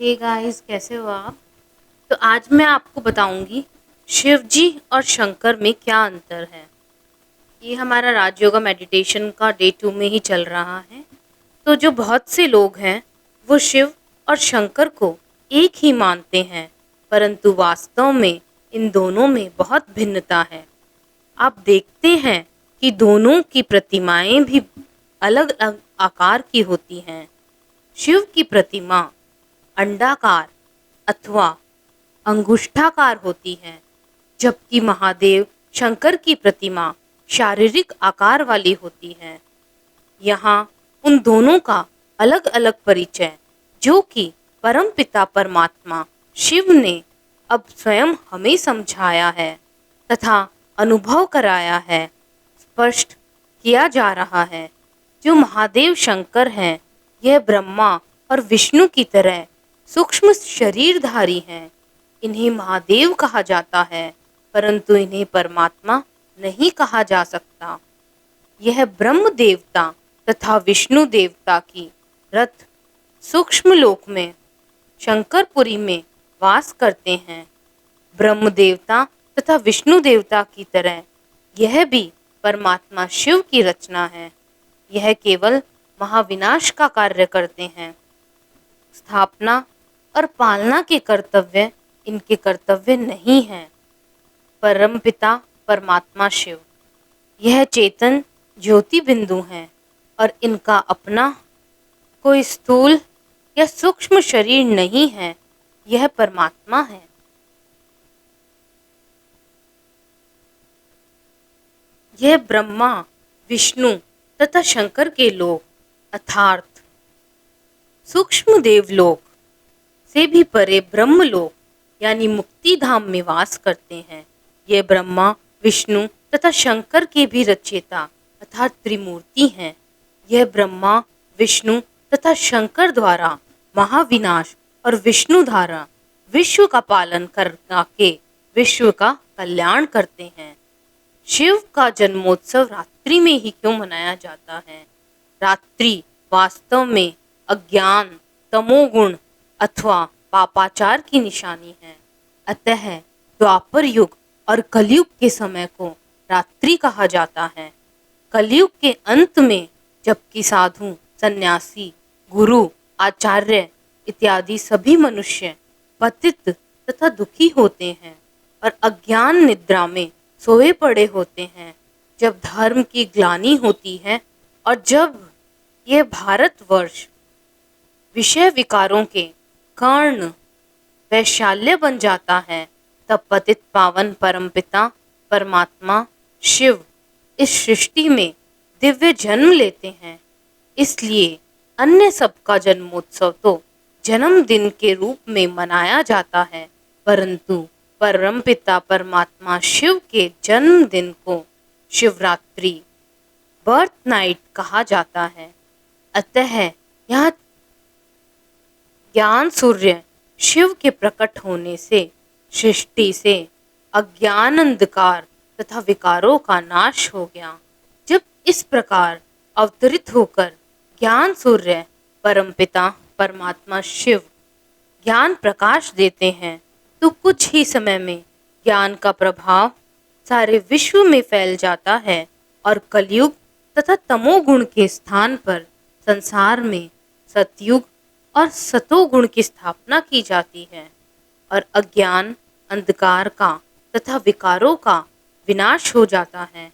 Hey guys, कैसे हो आप। तो आज मैं आपको बताऊंगी शिव जी और शंकर में क्या अंतर है। ये हमारा राजयोगा मेडिटेशन का डे 2 में ही चल रहा है। तो जो बहुत से लोग हैं वो शिव और शंकर को एक ही मानते हैं, परंतु वास्तव में इन दोनों में बहुत भिन्नता है। आप देखते हैं कि दोनों की प्रतिमाएं भी अलग अलग आकार की होती हैं। शिव की प्रतिमा अंडाकार अथवा अंगुष्ठाकार होती है, जबकि महादेव शंकर की प्रतिमा शारीरिक आकार वाली होती है। यहाँ उन दोनों का अलग अलग परिचय, जो कि परमपिता परमात्मा शिव ने अब स्वयं हमें समझाया है तथा अनुभव कराया है, स्पष्ट किया जा रहा है। जो महादेव शंकर हैं, यह ब्रह्मा और विष्णु की तरह सूक्ष्म शरीरधारी हैं। इन्हें महादेव कहा जाता है, परंतु इन्हें परमात्मा नहीं कहा जा सकता। यह ब्रह्म देवता तथा विष्णु देवता की रथ सूक्ष्म लोक में शंकरपुरी में वास करते हैं। ब्रह्म देवता तथा विष्णु देवता की तरह यह भी परमात्मा शिव की रचना है। यह केवल महाविनाश का कार्य करते हैं। स्थापना और पालना के कर्तव्य इनके कर्तव्य नहीं हैं। परमपिता परमात्मा शिव यह चेतन ज्योति बिंदु हैं और इनका अपना कोई स्थूल या सूक्ष्म शरीर नहीं है। यह परमात्मा है। यह ब्रह्मा विष्णु तथा शंकर के लोक अर्थात सूक्ष्म देवलोक से भी परे ब्रह्मलोक यानी मुक्ति धाम में वास करते हैं। ये ब्रह्मा विष्णु तथा शंकर के भी रचयिता अर्थात त्रिमूर्ति हैं। यह ब्रह्मा विष्णु तथा शंकर द्वारा महाविनाश और विष्णु द्वारा विश्व का पालन करके विश्व का कल्याण करते हैं। शिव का जन्मोत्सव रात्रि में ही क्यों मनाया जाता है? रात्रि वास्तव में अज्ञान तमोगुण अथवा पापाचार की निशानी है। अतः द्वापर युग और कलयुग के समय को रात्रि कहा जाता है। कलयुग के अंत में जबकि साधु सन्यासी गुरु आचार्य इत्यादि सभी मनुष्य पतित तथा दुखी होते हैं और अज्ञान निद्रा में सोए पड़े होते हैं, जब धर्म की ग्लानि होती है और जब यह भारतवर्ष विषय विकारों के कर्ण वैशाल्य बन जाता है, तब पतित पावन परमपिता परमात्मा शिव इस सृष्टि में दिव्य जन्म लेते हैं। इसलिए अन्य सबका जन्मोत्सव तो जन्मदिन के रूप में मनाया जाता है, परंतु परमपिता परमात्मा शिव के जन्मदिन को शिवरात्रि बर्थ नाइट कहा जाता है। अतः यहाँ ज्ञान सूर्य शिव के प्रकट होने से सृष्टि से अज्ञान अंधकार तथा विकारों का नाश हो गया। जब इस प्रकार अवतरित होकर ज्ञान सूर्य परमपिता परमात्मा शिव ज्ञान प्रकाश देते हैं, तो कुछ ही समय में ज्ञान का प्रभाव सारे विश्व में फैल जाता है और कलयुग तथा तमोगुण के स्थान पर संसार में सतयुग और सतोगुण की स्थापना की जाती है और अज्ञान अंधकार का तथा विकारों का विनाश हो जाता है।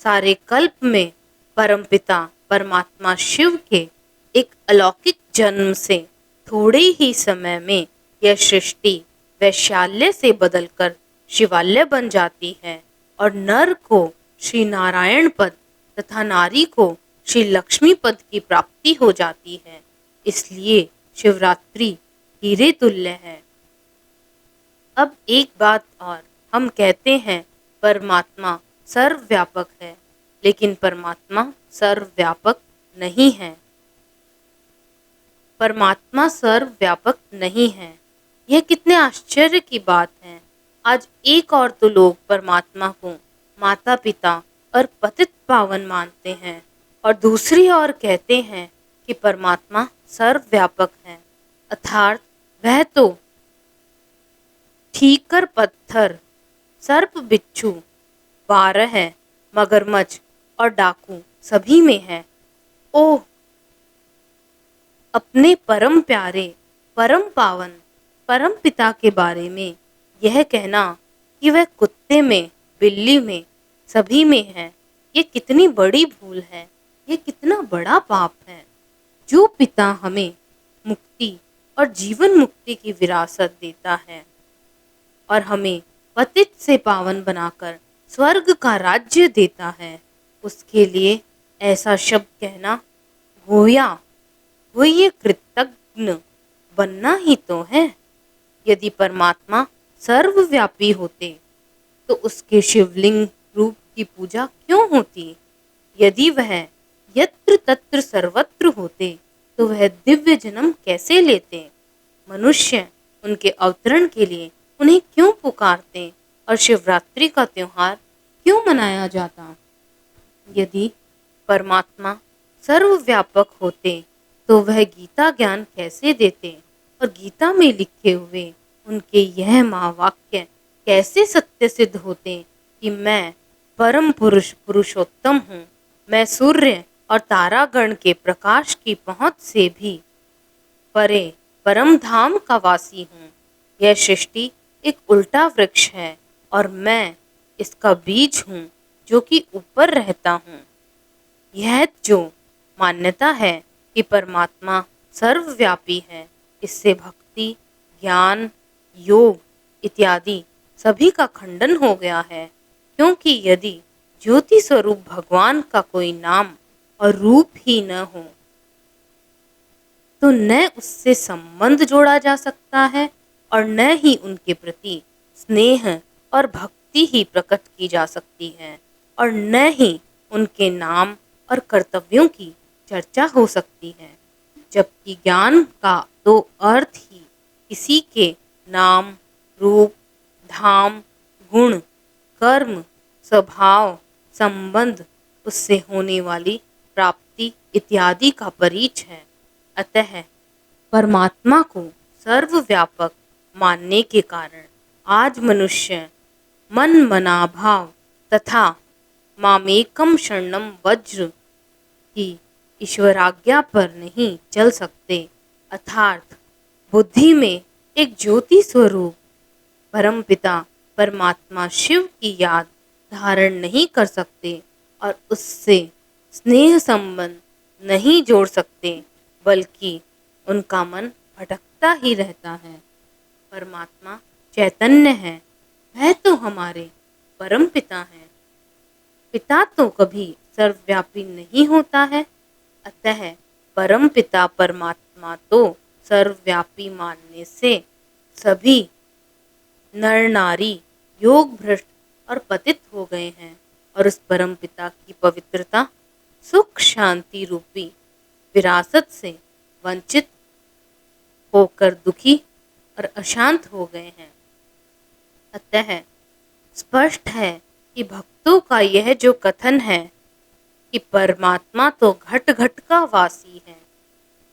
सारे कल्प में परमपिता परमात्मा शिव के एक अलौकिक जन्म से थोड़े ही समय में यह सृष्टि वैशाल्य से बदलकर शिवालय बन जाती है और नर को श्री नारायण पद तथा नारी को श्री लक्ष्मी पद की प्राप्ति हो जाती है। इसलिए शिवरात्रि हीरे तुल्य है। अब एक बात और, हम कहते हैं परमात्मा सर्वव्यापक है, लेकिन परमात्मा सर्वव्यापक नहीं है। परमात्मा सर्वव्यापक नहीं है, यह कितने आश्चर्य की बात है। आज एक और तो लोग परमात्मा को माता पिता और पतित पावन मानते हैं और दूसरी ओर कहते हैं कि परमात्मा सर्वव्यापक है, अर्थात वह तो ठीकर पत्थर, सर्प बिच्छू, बारह मगरमच्छ और डाकू सभी में है। ओह, अपने परम प्यारे, परम पावन, परम पिता के बारे में यह कहना कि वह कुत्ते में, बिल्ली में, सभी में है, ये कितनी बड़ी भूल है, ये कितना बड़ा पाप है। जो पिता हमें मुक्ति और जीवन मुक्ति की विरासत देता है और हमें पतित से पावन बनाकर स्वर्ग का राज्य देता है, उसके लिए ऐसा शब्द कहना गोया वो ये कृतज्ञ बनना ही तो है। यदि परमात्मा सर्वव्यापी होते तो उसके शिवलिंग रूप की पूजा क्यों होती? यदि वह यत्र तत्र सर्वत्र होते तो वह दिव्य जन्म कैसे लेते? मनुष्य उनके अवतरण के लिए उन्हें क्यों पुकारते और शिवरात्रि का त्योहार क्यों मनाया जाता? यदि परमात्मा सर्वव्यापक होते तो वह गीता ज्ञान कैसे देते और गीता में लिखे हुए उनके यह महावाक्य कैसे सत्य सिद्ध होते कि मैं परम पुरुष पुरुषोत्तम हूँ, मैं सूर्य और तारागण के प्रकाश की पहुँच से भी परे परम धाम का वासी हूँ। यह सृष्टि एक उल्टा वृक्ष है और मैं इसका बीज हूँ जो कि ऊपर रहता हूँ। यह जो मान्यता है कि परमात्मा सर्वव्यापी है, इससे भक्ति, ज्ञान, योग इत्यादि सभी का खंडन हो गया है, क्योंकि यदि ज्योति स्वरूप भगवान का कोई नाम और रूप ही न हो तो न उससे संबंध जोड़ा जा सकता है और न ही उनके प्रति स्नेह और भक्ति ही प्रकट की जा सकती है और न ही उनके नाम और कर्तव्यों की चर्चा हो सकती है। जबकि ज्ञान का तो अर्थ ही किसी के नाम, रूप, धाम, गुण, कर्म, स्वभाव, संबंध, उससे होने वाली प्राप्ति इत्यादि का परिचय है। अतः परमात्मा को सर्वव्यापक मानने के कारण आज मनुष्य मन मनाभाव तथा मामेकम शरणम वज्र की ईश्वराज्ञा पर नहीं चल सकते, अर्थात बुद्धि में एक ज्योति स्वरूप परमपिता परमात्मा शिव की याद धारण नहीं कर सकते और उससे स्नेह संबंध नहीं जोड़ सकते, बल्कि उनका मन भटकता ही रहता है। परमात्मा चैतन्य है, वह तो हमारे परम पिता हैं। पिता तो कभी सर्वव्यापी नहीं होता है, अतः परम पिता परमात्मा तो सर्वव्यापी मानने से सभी नर नारी योग भ्रष्ट और पतित हो गए हैं और उस परम पिता की पवित्रता, सुख, शांति रूपी विरासत से वंचित होकर दुखी और अशांत हो गए हैं। अतः स्पष्ट है कि भक्तों का यह जो कथन है कि परमात्मा तो घट घट का वासी है,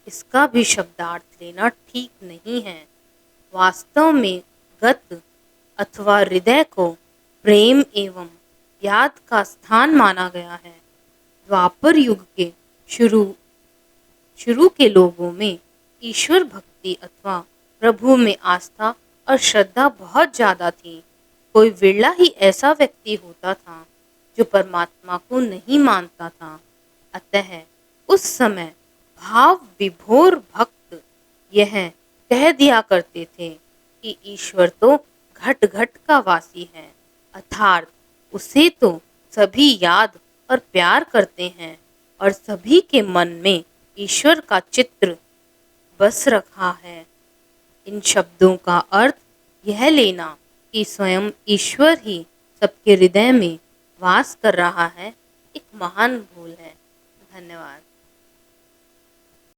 इसका भी शब्दार्थ लेना ठीक नहीं है। वास्तव में गत अथवा हृदय को प्रेम एवं याद का स्थान माना गया है। द्वापर युग के शुरू के लोगों में ईश्वर भक्ति अथवा प्रभु में आस्था और श्रद्धा बहुत ज़्यादा थी। कोई विरला ही ऐसा व्यक्ति होता था जो परमात्मा को नहीं मानता था। अतः उस समय भाव विभोर भक्त यह कह दिया करते थे कि ईश्वर तो घट घट का वासी है, अर्थात उसे तो सभी याद और प्यार करते हैं और सभी के मन में ईश्वर का चित्र बस रखा है। इन शब्दों का अर्थ यह लेना कि स्वयं ईश्वर ही सबके हृदय में वास कर रहा है, एक महान भूल है। धन्यवाद।